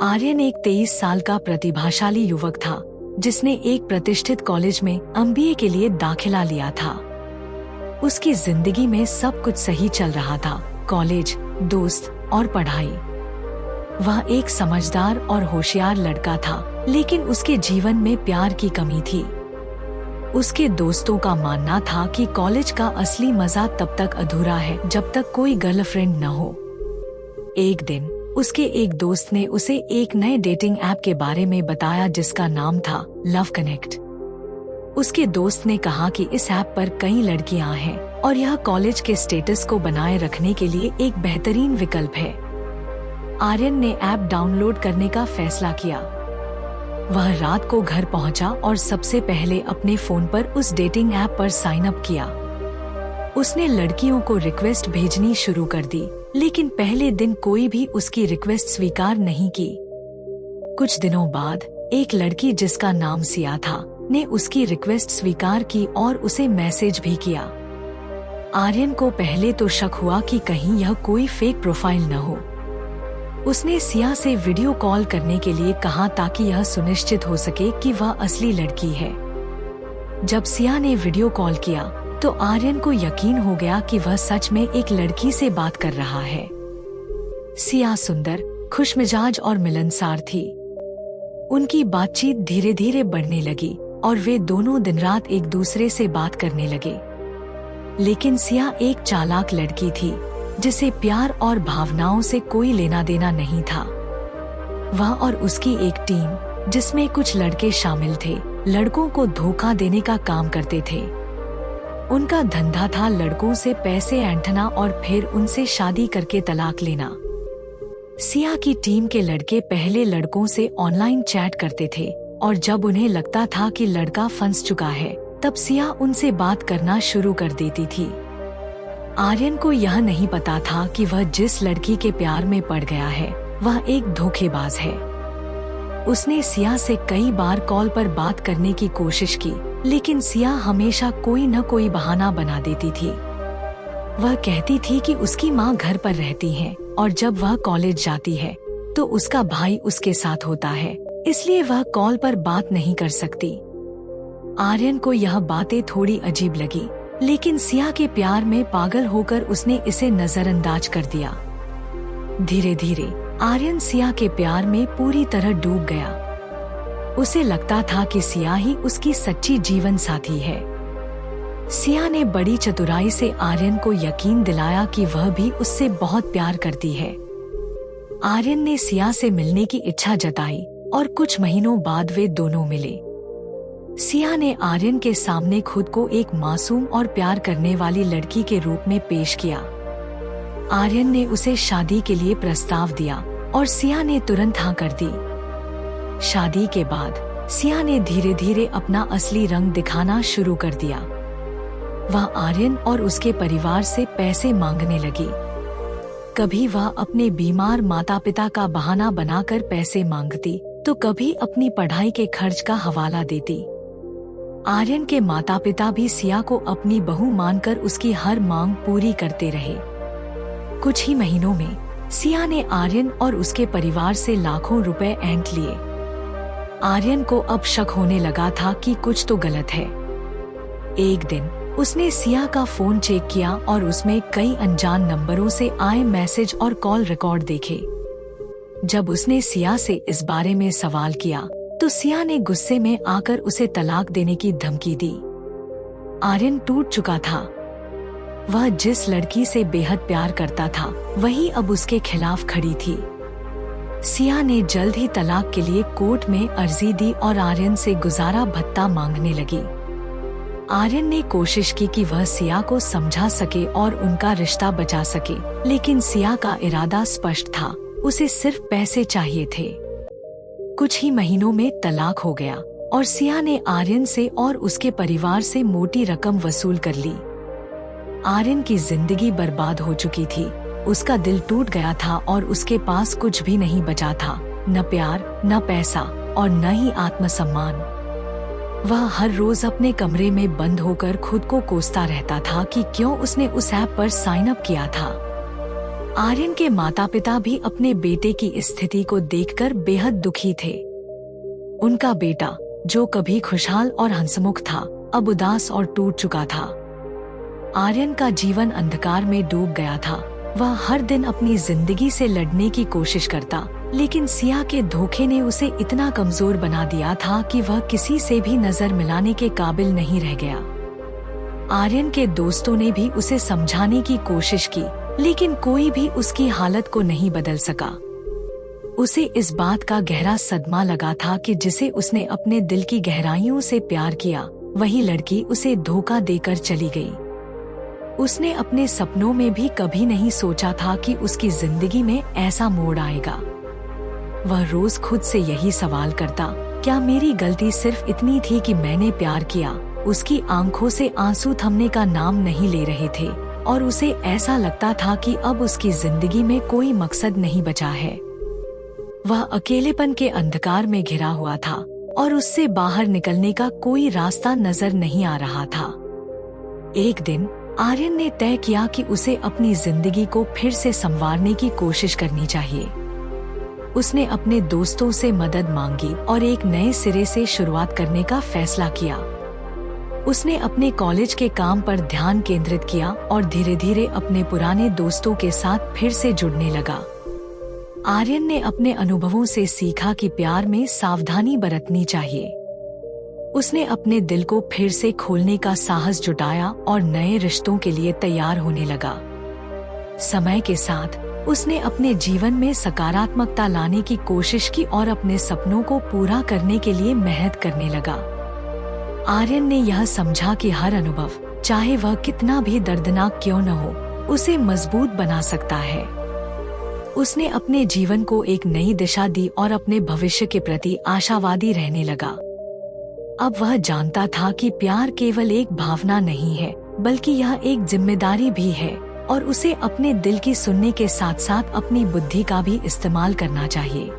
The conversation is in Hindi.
आर्यन एक 23 साल का प्रतिभाशाली युवक था जिसने एक प्रतिष्ठित कॉलेज में एमबीए के लिए दाखिला लिया था। उसकी जिंदगी में सब कुछ सही चल रहा था, कॉलेज, दोस्त और पढ़ाई। वह एक समझदार और होशियार लड़का था, लेकिन उसके जीवन में प्यार की कमी थी। उसके दोस्तों का मानना था कि कॉलेज का असली मजा तब तक अधूरा है जब तक कोई गर्लफ्रेंड न हो। एक दिन उसके एक दोस्त ने उसे एक नए डेटिंग ऐप के बारे में बताया जिसका नाम था लव कनेक्ट। उसके दोस्त ने कहा कि इस ऐप पर कई लड़कियां हैं और यह कॉलेज के स्टेटस को बनाए रखने के लिए एक बेहतरीन विकल्प है। आर्यन ने ऐप डाउनलोड करने का फैसला किया। वह रात को घर पहुंचा और सबसे पहले अपने फोन पर उस डेटिंग ऐप पर साइन अप किया। उसने लड़कियों को रिक्वेस्ट भेजनी शुरू कर दी, लेकिन पहले दिन कोई भी उसकी रिक्वेस्ट स्वीकार नहीं की। कुछ दिनों बाद एक लड़की जिसका नाम सिया था ने उसकी रिक्वेस्ट स्वीकार की और उसे मैसेज भी किया। आर्यन को पहले तो शक हुआ कि कहीं यह कोई फेक प्रोफाइल न हो। उसने सिया से वीडियो कॉल करने के लिए कहा ताकि यह सुनिश्चित हो सके कि वह असली लड़की है। जब सिया ने वीडियो कॉल किया तो आर्यन को यकीन हो गया कि वह सच में एक लड़की से बात कर रहा है। सिया सुंदर, खुशमिजाज और मिलनसार थी। उनकी बातचीत धीरे धीरे बढ़ने लगी और वे दोनों दिन रात एक दूसरे से बात करने लगे। लेकिन सिया एक चालाक लड़की थी जिसे प्यार और भावनाओं से कोई लेना देना नहीं था। वह और उसकी एक टीम जिसमें कुछ लड़के शामिल थे, लड़कों को धोखा देने का काम करते थे। उनका धंधा था लड़कों से पैसे ऐंठना और फिर उनसे शादी करके तलाक लेना। सिया की टीम के लड़के पहले लड़कों से ऑनलाइन चैट करते थे और जब उन्हें लगता था कि लड़का फंस चुका है, तब सिया उनसे बात करना शुरू कर देती थी। आर्यन को यह नहीं पता था कि वह जिस लड़की के प्यार में पड़ गया है वह एक धोखेबाज है। उसने सिया से कई बार कॉल पर बात करने की कोशिश की, लेकिन सिया हमेशा कोई न कोई बहाना बना देती थी। वह कहती थी कि उसकी माँ घर पर रहती है और जब वह कॉलेज जाती है तो उसका भाई उसके साथ होता है, इसलिए वह कॉल पर बात नहीं कर सकती। आर्यन को यह बातें थोड़ी अजीब लगी, लेकिन सिया के प्यार में पागल होकर उसने इसे नजरअंदाज कर दिया। धीरे धीरे आर्यन सिया के प्यार में पूरी तरह डूब गया। उसे लगता था कि सिया ही उसकी सच्ची जीवन साथी है। सिया ने बड़ी चतुराई से आर्यन को यकीन दिलाया कि वह भी उससे बहुत प्यार करती है। आर्यन ने सिया से मिलने की इच्छा जताई और कुछ महीनों बाद वे दोनों मिले। सिया ने आर्यन के सामने खुद को एक मासूम और प्यार करने वाली लड़की के रूप में पेश किया। आर्यन ने उसे शादी के लिए प्रस्ताव दिया और सिया ने तुरंत हाँ कर दी। शादी के बाद सिया ने धीरे धीरे अपना असली रंग दिखाना शुरू कर दिया। वह आर्यन और उसके परिवार से पैसे मांगने लगी। कभी वह अपने बीमार माता पिता का बहाना बनाकर पैसे मांगती तो कभी अपनी पढ़ाई के खर्च का हवाला देती। आर्यन के माता पिता भी सिया को अपनी बहू मानकर उसकी हर मांग पूरी करते रहे। कुछ ही महीनों में सिया ने आर्यन और उसके परिवार से लाखों रुपए ऐंठ लिए। आर्यन को अब शक होने लगा था कि कुछ तो गलत है। एक दिन उसने सिया का फोन चेक किया और उसमें कई अनजान नंबरों से आए मैसेज और कॉल रिकॉर्ड देखे। जब उसने सिया से इस बारे में सवाल किया तो सिया ने गुस्से में आकर उसे तलाक देने की धमकी दी। आर्यन टूट चुका था। वह जिस लड़की से बेहद प्यार करता था वही अब उसके खिलाफ खड़ी थी। सिया ने जल्द ही तलाक के लिए कोर्ट में अर्जी दी और आर्यन से गुजारा भत्ता मांगने लगी। आर्यन ने कोशिश की कि वह सिया को समझा सके और उनका रिश्ता बचा सके, लेकिन सिया का इरादा स्पष्ट था, उसे सिर्फ पैसे चाहिए थे। कुछ ही महीनों में तलाक हो गया और सिया ने आर्यन से और उसके परिवार से मोटी रकम वसूल कर ली। आर्यन की जिंदगी बर्बाद हो चुकी थी। उसका दिल टूट गया था और उसके पास कुछ भी नहीं बचा था, न प्यार, न पैसा और न ही आत्मसम्मान। वह हर रोज अपने कमरे में बंद होकर खुद को कोसता रहता था कि क्यों उसने उस ऐप पर साइन अप किया था। आर्यन के माता पिता भी अपने बेटे की स्थिति को देखकर बेहद दुखी थे। उनका बेटा, जो कभी खुशहाल और हंसमुख था, अब उदास और टूट चुका था। आर्यन का जीवन अंधकार में डूब गया था। वह हर दिन अपनी जिंदगी से लड़ने की कोशिश करता, लेकिन सिया के धोखे ने उसे इतना कमजोर बना दिया था कि वह किसी से भी नजर मिलाने के काबिल नहीं रह गया। आर्यन के दोस्तों ने भी उसे समझाने की कोशिश की, लेकिन कोई भी उसकी हालत को नहीं बदल सका। उसे इस बात का गहरा सदमा लगा था कि जिसे उसने अपने दिल की गहराइयों से प्यार किया, वही लड़की उसे धोखा देकर चली गई। उसने अपने सपनों में भी कभी नहीं सोचा था कि उसकी जिंदगी में ऐसा मोड़ आएगा। वह रोज खुद से यही सवाल करता, क्या मेरी गलती सिर्फ इतनी थी कि मैंने प्यार किया? उसकी आंखों से आंसू थमने का नाम नहीं ले रहे थे और उसे ऐसा लगता था कि अब उसकी जिंदगी में कोई मकसद नहीं बचा है। वह अकेलेपन के अंधकार में घिरा हुआ था और उससे बाहर निकलने का कोई रास्ता नजर नहीं आ रहा था। एक दिन आर्यन ने तय किया कि उसे अपनी जिंदगी को फिर से संवारने की कोशिश करनी चाहिए। उसने अपने दोस्तों से मदद मांगी और एक नए सिरे से शुरुआत करने का फैसला किया। उसने अपने कॉलेज के काम पर ध्यान केंद्रित किया और धीरे धीरे अपने पुराने दोस्तों के साथ फिर से जुड़ने लगा। आर्यन ने अपने अनुभवों से सीखा कि प्यार में सावधानी बरतनी चाहिए। उसने अपने दिल को फिर से खोलने का साहस जुटाया और नए रिश्तों के लिए तैयार होने लगा। समय के साथ उसने अपने जीवन में सकारात्मकता लाने की कोशिश की और अपने सपनों को पूरा करने के लिए मेहनत करने लगा। आर्यन ने यह समझा कि हर अनुभव, चाहे वह कितना भी दर्दनाक क्यों न हो, उसे मजबूत बना सकता है। उसने अपने जीवन को एक नई दिशा दी और अपने भविष्य के प्रति आशावादी रहने लगा। अब वह जानता था कि प्यार केवल एक भावना नहीं है, बल्कि यह एक जिम्मेदारी भी है और उसे अपने दिल की सुनने के साथ साथ अपनी बुद्धि का भी इस्तेमाल करना चाहिए।